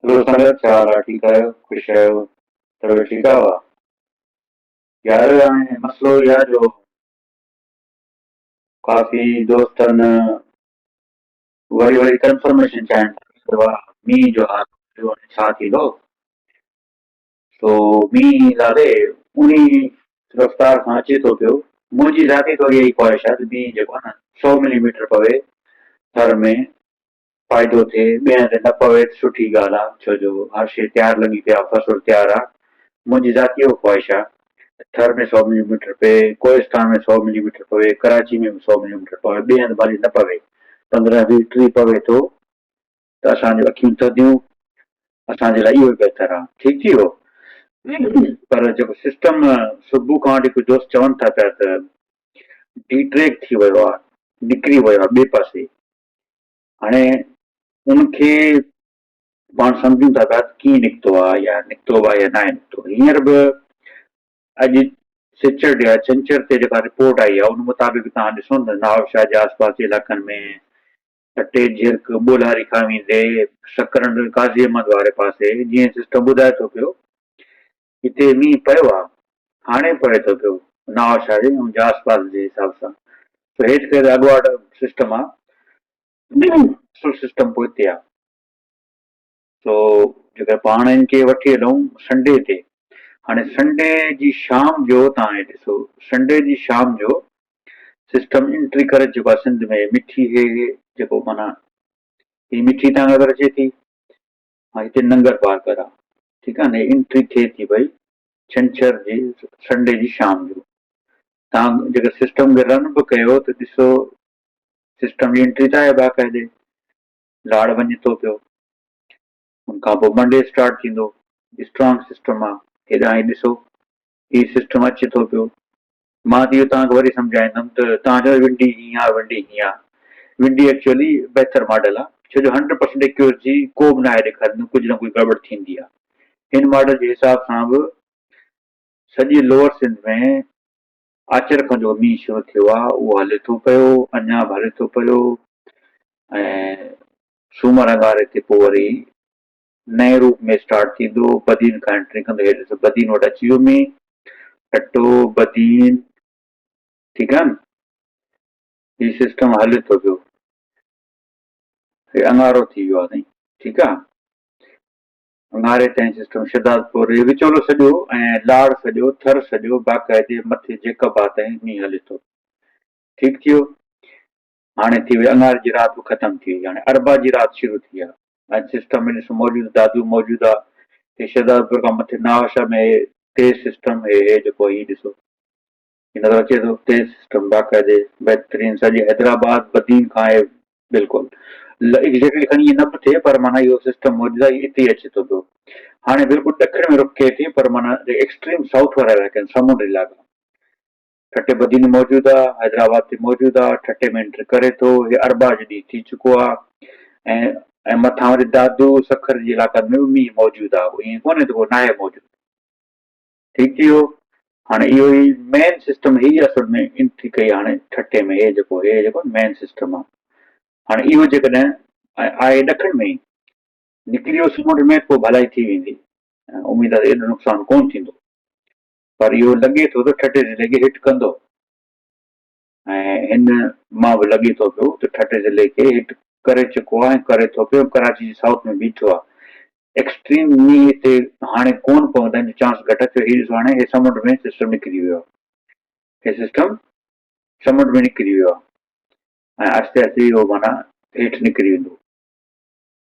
Hello संगत छा हाल आहे? ठीकु आहियो? ख़ुशि आहियो? तबियत ठीकु आहे? वाह यार, हाणे मसइलो इहो आहे जो काफ़ी दोस्तनि वरी वरी कंफर्मेशन चाहिनि था वाह मींहं जो हाल थियो हाणे छा थींदो। सो मींहुं नाले उन रफ़्तार सां अचे थो पियो। मुंहिंजी ज़ाती तौर इहा ई ख़्वाहिश आहे त मींहुं जेको आहे न 100 मिलीमीटर पवे थर में फ़ाइदो थिए, ॿियनि ते न पवे त सुठी ॻाल्हि आहे, छो जो हर शइ तयारु लॻी पई आहे, फसल तयारु आहे। मुंहिंजी ज़ाती इहो ख़्वाहिश आहे थर में 100 मिलीमीटर पए, कोहिस्तान में 100 मिलीमीटर पवे, कराची में बि 100 मिलीमीटर पवे, ॿिए हंधि भली न पवे, 15-20 पवे थो त असांजूं अखियूं थधियूं, असांजे लाइ इहो ई बहितर आहे। ठीकु थी वियो। पर जेको सिस्टम सुबुह खां वठी कुझु दोस्त चवनि था पिया त डिट्रैक थी वियो आहे, निकिरी वियो आहे ॿिए पासे। हाणे उनखे पाण सम्झूं था पिया कीअं निकितो आहे या निकितो आहे या न आहे निकितो। हींअर बि अॼु सिचर ॾे आहे, छंछर ते जेका रिपोर्ट आई आहे उन मुताबिक़ तव्हां ॾिसो न नवाबशाह जे आस पास जे इलाइक़नि में टटे झिरक ॿोलारी खां वेंदे सकरंड काज़ी अहमद वारे पासे जीअं सिस्टम ॿुधाए थो पियो हिते मींहुं पियो आहे, हाणे पए थो पियो नवाबशाह जे ऐं आस पास जे हिसाब सां। त हेठि खे अॻुवाट सिस्टम आहे, सिस्टम पोइ हिते आहे। सो जेकर पाण इनखे वठी हलूं संडे ते, हाणे संडे जी शाम जो तव्हां हे ॾिसो, संडे जी शाम जो सिस्टम एंट्री करे चुको आहे सिंध में। मिठी हे जेको माना ही मिठी तव्हां नज़र अचे थी, हा हिते नंगर पार्कर आहे, ठीकु आहे न, एंट्री थिए थी भई छंछर जी संडे जी शाम जो। तव्हां जेकर सिस्टम खे रन बि कयो त ॾिसो सिस्टम जी एंट्री त आहे बाक़ाइदे, लाड़ वञे थो पियो। उनखां पोइ मंडे स्टार्ट थींदो, स्ट्रॉन्ग सिस्टम आहे। हेॾां ही ॾिसो ही सिस्टम अचे थो पियो। मां त इहो तव्हांखे वरी सम्झाईंदुमि त तव्हां चओ विंडी हीअं आहे, विंडी हीअं आहे। विंडी एक्चुअली बहितर मॉडल आहे, छो जो 100% एक्यूरेसी को बि न आहे ॾेखारींदो, कुझु न कुझु गड़बड़ थींदी आहे। हिन मॉडल जे हिसाब सां बि सॼी लोअर सिंध में आचर खां जो मींहुं शुरू थियो आहे उहो हले थो पियो, अञा बि हले थो पियो। ऐं सूमर अंगारे ते पोइ वरी नए रूप में स्टार्ट थींदो, बदीन खां एंट्री कंदो। हे ॾिसो बदीन वटि अची वियो मींहुं, अटो बदीन, ठीकु आहे न, ही सिस्टम हले थो पियो। हे अंगारो थी वियो आहे साईं, ठीकु आहे। अंगारे ताईं सिस्टम शहदादपुर विचोलो सॼो ऐं लाड़ सॼो, थर सॼो बाक़ाइदे मथे जेकबा ताईं मींहुं हले थो। ठीकु थी वियो। हाणे थी वई अंगारे जी राति ख़तमु थी वई, हाणे अरबा जी राति शुरू थी आहे। ऐं सिस्टम में ॾिसो मौजूदु दादू मौजूदु आहे, हे शहदादपुर खां मथे नवाबशाह में तेज़ सिस्टम, हे जेको ही ॾिसो ही नज़र अचे थो, तेज़ सिस्टम बाक़ाइदे बहितरीन सॼी हैदराबाद बदीन खां आहे बिल्कुलु एग्जैक्टली खणी ईअं न बि थिए पर माना इहो सिस्टम मौजूदु आहे, हिते ई अचे थो पियो। हाणे बिल्कुलु ॾखिण में रुख थिए थी, पर माना एक्सट्रीम साउथ वारा इलाइका आहिनि, समुंड इलाइका, ठटे बदी में मौजूदु आहे, हैदराबाद ते मौजूदु आहे, ठटे में एंट्री करे थो। हे अरबा जो ॾींहुं थी चुको आहे ऐं मथां वरी दादू सखर जे इलाइक़नि में बि मींहुं मौजूदु आहे, ईअं कोन्हे त को न आहे मौजूदु। ठीकु थी वियो। हाणे इहो ई मेन सिस्टम ही असुल में एंट्री कई हाणे ठटे में, हे जेको मेन सिस्टम आहे। हाणे इहो जेकॾहिं आहे ॾखिण में ई निकिरी वियो समुंड में पोइ भलाई थी वेंदी, उमेद आहे एॾो नुक़सानु कोन थींदो, पर इहो लॻे थो त ठटे ज़िले खे हिट कंदो। ऐं हिन मां बि लॻे थो पियो त ठटे ज़िले खे हिट करे चुको आहे ऐं करे थो पियो, कराची जे साउथ में बीठो आहे। एक्सट्रीम मींहुं हिते हाणे कोन पवंदा जो चांस घटि आहे, हीउ ॾिसो हाणे हे समुंड में सिस्टम निकिरी वियो आहे, हे सिस्टम समुंड में निकिरी वियो आहे ऐं आहिस्ते आहिस्ते इहो माना हेठि निकिरी वेंदो।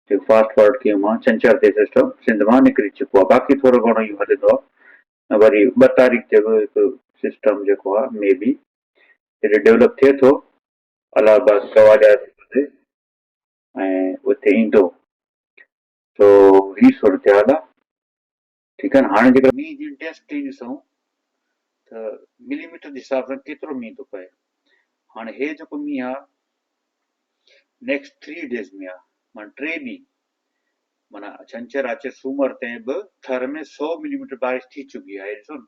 जेको फास्ट फॉरवर्ड कयो मां छंछर ते सिस्टम सिंध मां निकिरी चुको आहे, बाक़ी थोरो घणो इहो हलंदो आहे। वरी 2 तारीख़ ते बि हिकु सिस्टम जेको आहे मे बी हिते डेवलप थिए थो, अलाहाबाद गवालियर ते ऐं उते ईंदो। तो ही सूरत हाल आहे, ठीकु आहे न। हाणे जेकर मींहं जी इंटेंसिटी ॾिसूं त मिलीमीटर जे हिसाब सां केतिरो मींहुं थो पए। हाणे हे जेको मींहुं आहे नेक्स्ट 3 डेज़ में आहे, माना 3 ॾींहं, माना छंछर आचर सूमर ताईं बि थर में 100 मिलीमीटर बारिश थी चुकी आहे। ॾिसो न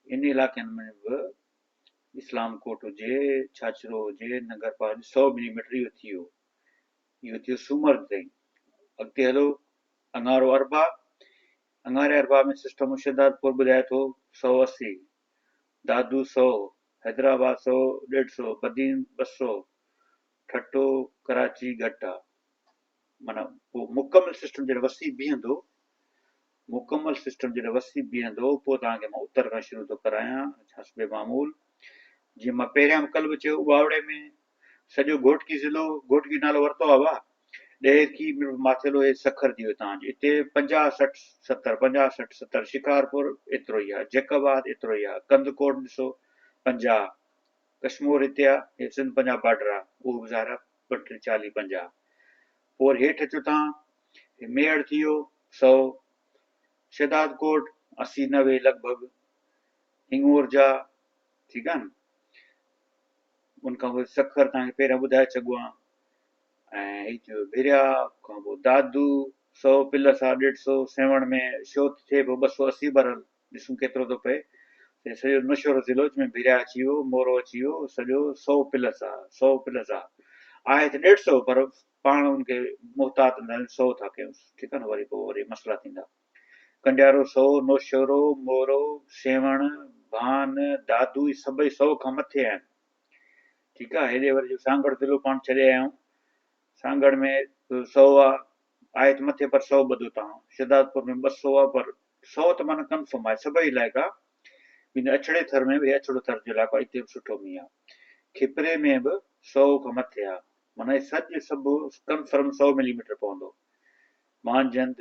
इन इलाइक़नि में बि इस्लामकोट हुजे, छाछरो हुजे, नगरपाल 100 मिलीमीटर इहो थी वियो, इहो थियो सूमर ताईं। अॻिते हलो अंगारो अरबा, अंगारे अरबा में सिस्टम मुर्शिदाबाद ॿुधाए थो 180, दादू 100, हैदराबाद 100, 150, बदीन 200, ठट्टो कराची घटि आहे। माना पोइ मुकमल सिस्टम जॾहिं वसी बीहंदो, मुकमल सिस्टम जॾहिं वसी बीहंदो पोइ तव्हांखे मां उत्तर खां शुरू थो करायां हस्बे मामूल। जीअं मां पहिरियां कल्ब चयो उबावड़े में सॼो घोटकी ज़िलो, घोटकी नालो वरितो आहे वाह, ॾेरकी माथिलो हे सखर थी वियो तव्हांजो, हिते 50 60 70, 50 60 70, शिकारपुर एतिरो ई आहे, जैकाबाद एतिरो ई आहे, कंदकोट ॾिसो 50, कश्मीर हिते आहे, हे सिंध पंजाब बॉर्डर आहे, उहो बि ज़ाहिर 40 50। पोइ हेठि अचो तव्हां, मेड़ थी वियो 100, शहदादकोट 80 90 लॻभॻि, हिंगोरजा, ठीकु आहे न, उनखां पोइ सखर तव्हांखे पहिरियां ॿुधाए चुको आहे, ऐं हीअ थियो भिरिया खां पोइ दादू 100 प्लस आहे 150, सेवण में शो थिए पियो 280 भरियल, ॾिसूं केतिरो थो पए, सॼो मशहूरु ज़िलो जंहिंमें भिरिया अची वियो, मोरो अची वियो, सॼो 100 प्लस आहे, 100 प्लस आहे त 150 पर पाण उनखे मुहतात 100 था कयूं, ठीकु आहे न, वरी पोइ वरी मसइला थींदा। कंडियारो 100, नौशहरो, मोरो, सेवण, भान, दादू इहे सभई 100 खां मथे आहिनि, ठीकु आहे। हेॾे वरी सांगड़ ज़िलो पाण छॾे आया आहियूं, सांगड़ में 100 आहे त मथे पर 100 ॿधो तव्हां, शहदादपुर में 200 आहे पर 100 त माना कंफर्म आहे, सभई इलाइक़ा। इन अछड़े थर में बि अछड़ो थर जो इलाइक़ो हिते बि सुठो मींहुं आहे, खिपरे में बि 100 खां मथे आहे, माना सॼु सभु कंफर्म 100 मिलीमीटर पवंदो। मानजंद,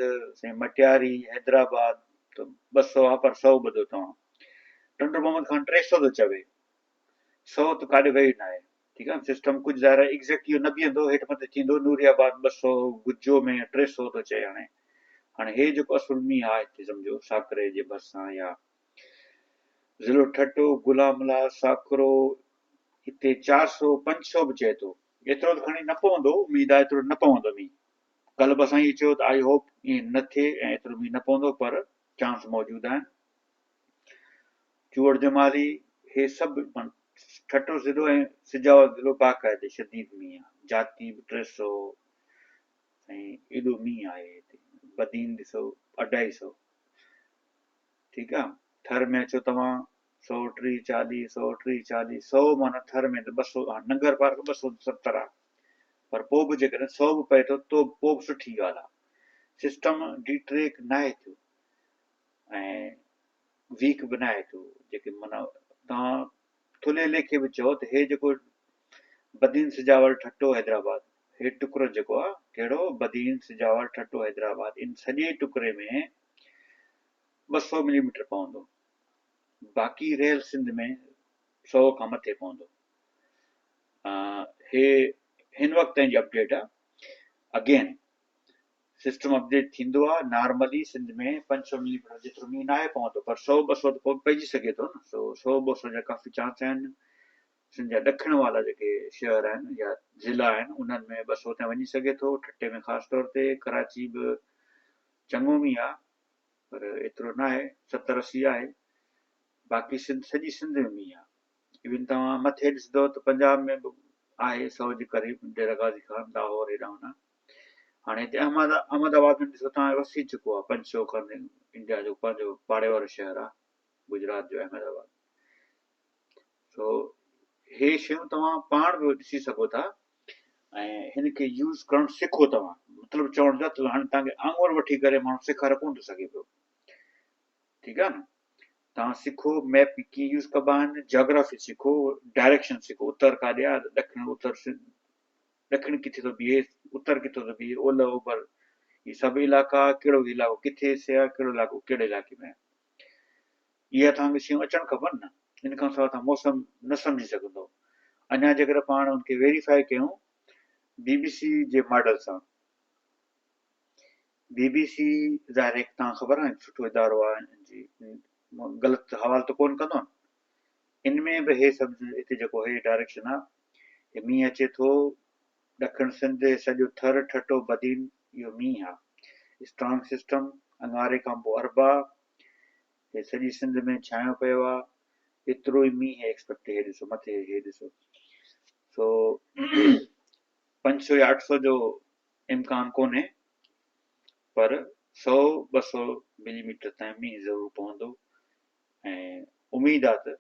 मटियारी, हैदराबाद त 200 आहे पर 100 ॿधो तव्हां। टंडो मोहम्मद खान 300 थो चवे, 100 त काॾे वई न आहे, ठीकु आहे। सिस्टम कुझु ज़ाहिर एग्ज़ैक्ट इहो न बीहंदो, हेठि मथे थींदो, नूरियाबाद 200, गुज्जो में 300 थो चए। हाणे हे जेको असुल मींहुं आहे हिते सम्झो साकरे जे भरिसां या ज़िलो ठट्टो, गुलामला, साकरो, हिते 400 500 बि चए थो, एतिरो त खणी न पवंदो, उमेद आहे एतिरो न पवंदो मींहुं। कल्ह बि असां इहो चयो त आई होप ईअं न थिए ऐं एतिरो मींहुं न पवंदो, पर चांस मौजूदु आहिनि। चूड़ जमाली हे सभु ठट्टो ज़िलो ऐं सिजावर ज़िलो बाक़ाइदे शदीद मींहुं आहे, जाती बि 300 ऐं एॾो मींहुं आहे हिते। बदीन ॾिसो 250, ठीकु आहे। थर में अचो तव्हां 130 40, 130 40, 100 माना थर में त 200, नंगर पार्क 270 आहे, पर पोइ बि जेकॾहिं 100 बि पए थो तो पोइ बि सुठी ॻाल्हि आहे। सिस्टम डिट्रेक न आहे थियो ऐं वीक बि न आहे थियो, जेके माना तव्हां थुले लेखे बि चओ त हे जेको बदीन सिजावर ठट्टो हैदराबाद, हे टुकड़ो जेको आहे कहिड़ो, बदीन सिजावर ठट्टो हैदराबाद, इन सॼे टुकड़े में 200 मिलीमीटर पवंदो, बाक़ी रहियल सिंध में 100 खां मथे पवंदो। हे हिन वक़्त जी अपडेट आहे। अगेन सिस्टम अपडेट थींदो आहे, नॉर्मली सिंध में 500 मिलीमीटर जेतिरो मींहुं न आहे पवंदो, पर 100 200 त पोइ पइजी सघे थो न, 100 200 जा काफ़ी चांस आहिनि। सिंध जा ॾखण वारा जेके शहर आहिनि या ज़िला आहिनि उन्हनि में 200 ताईं वञी सघे थो, ठट्टे में ख़ासि तौर ते, कराची बि चङो मींहुं आहे पर एतिरो न आहे, 70 80 आहे, बाक़ी सिंध सॼी सिंध में मींहुं आहे। इवन तव्हां मथे ॾिसंदव त पंजाब में बि आहे 100 जे क़रीब, डेरा गाज़ी खान, लाहौर, हेॾां होॾां। हाणे हिते अहमदाबाद में ॾिसो तव्हां वसी चुको आहे, 500 खन, इंडिया जो पंहिंजो पाड़े वारो शहर आहे, गुजरात जो अहमदाबाद। सो हे शयूं तव्हां पाण बि ॾिसी सघो था ऐं हिनखे यूज़ करणु सिखो तव्हां, मतिलबु चवण जो त हाणे तव्हांखे आङुर वठी करे माण्हू सेखारे कोन थो सघे पियो, ठीकु आहे न। तव्हां सिखो मैप कीअं यूज़ कबा आहिनि, जियोग्राफी सिखो, डायरेक्शन सिखो, उत्तर काॾे आहे, ॾखिण उत्तर, ॾखिण किथे थो बीहे, उत्तर किथे थो बीहे, ओलह ओभर, इहे सभु इलाइक़ा, कहिड़ो इलाइक़ो किथे आहे, कहिड़ो इलाइक़ो कहिड़े इलाइक़े में, इहे तव्हांखे शयूं अचणु खपनि न, इन खां सवाइ तव्हां मौसम न सम्झी सघंदव। अञा जेकर पाण उनखे वेरीफाई कयूं BBC जे मॉडल सां, BBC ज़ाहिर हिकु तव्हां ख़बर आहे सुठो इदारो आहे, जी ग़लति हवालो त कोन कंदो न, इनमें बि हे सभु हिते जेको हे डायरेक्शन आहे, हे मींहुं अचे थो, ॾखिण सिंध सॼो थर ठट्टो बदीन इहो मींहुं आहे, स्ट्रॉन्ग सिस्टम, अंगारे खां पोइ अरबा, हे सॼी सिंध में छांयो पियो आहे, एतिरो ई मींहुं एक्सपेक्ट, हे ॾिसो मथे, हे ॾिसो, सो 500 या 800 जो इम्कान कोन्हे, पर 100-200 मिलीमीटर ताईं मींहुं ज़रूरु पवंदो ऐं उमेद आहे त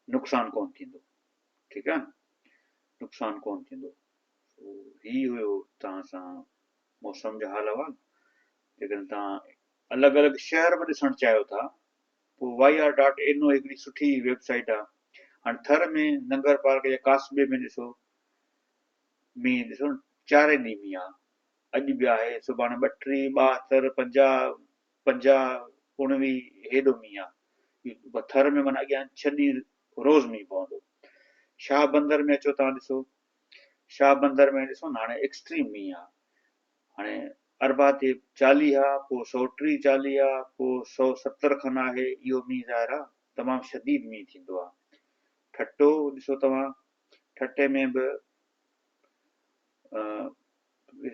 नुक़सानु कोन थींदो। ठीकु आहे, नुक़सानु कोन थींदो। ही हुयो तव्हां सां मौसम जो हाल अहिवाल। जेकॾहिं तव्हां अलॻि अलॻि शहर में ॾिसणु चाहियो था पोइ YR.in हिकिड़ी सुठी वेबसाइट आहे। हाणे थर में नंगर पार्क या कासबे में ॾिसो मींहुं ॾिसो न, 4 ॾींहं मींहुं आहे। अॼु बि आहे, सुभाणे 32, 72, 50, 50, 19 हेॾो मींहुं आहे। थर में माना अॻियां 6 ॾींहं रोज़ मींहुं पवंदो। शाह बंदर में अचो तव्हां ॾिसो, शाह बंदर में ॾिसो न हाणे एक्सट्रीम मींहुं आहे। हाणे अरबा ते 40 आहे, पोइ 130, 40 आहे, पोइ 170 खन आहे। इहो मींहुं ज़ाहिर आहे तमामु शदीद मींहुं थींदो आहे। ठटो ॾिसो तव्हां, ठटे में बि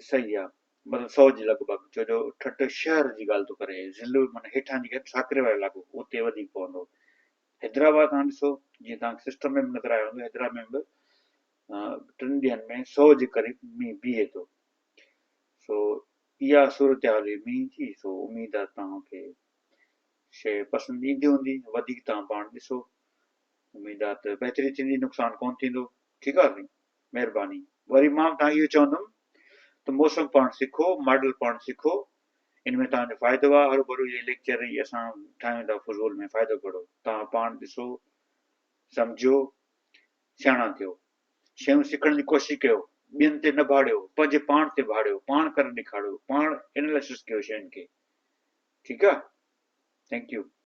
सही आहे, मतिलबु 100 जे लॻभॻि, छो जो ठट शहर जी ॻाल्हि थो करे, ज़िलो माना हेठां जी साकरे वारो इलाइक़ो उते वधीक पवंदो। हैदराबाद तव्हां ॾिसो, जीअं तव्हांखे सिस्टम में बि नज़र आयो हूंदो, हैदराबाद में बि 3 ॾींहंनि में 100 जे क़रीब मींहुं बीहे थो। सो इहा सूरत हाल हुई मींहं जी। सो उमेद आहे तव्हांखे शइ पसंदि ईंदी हूंदी, वधीक तव्हां पाण ॾिसो। उमेद आहे त बहितरी थींदी, नुक़सानु कोन थींदो। ठीकु आहे साईं, महिरबानी। वरी मां तव्हांखे इहो चवंदुमि त मौसम पढ़णु सिखो, मॉडल पढ़णु सिखो, इन में तव्हांजो फ़ाइदो आहे। हरू भरू इहे लेक्चर ई असां ठाहियूं था फुज़ूल में, फ़ाइदो खणो। तव्हां पाण ॾिसो, सम्झो, सियाणा थियो, शयूं सिखण जी कोशिशि कयो, ॿियनि ते न भाड़ियो, पंहिंजे पाण ते भाड़ियो, पाण करे ॾेखारियो, पाण एनालिसिस कयो शयुनि खे। ठीकु आहे, थैंक यू।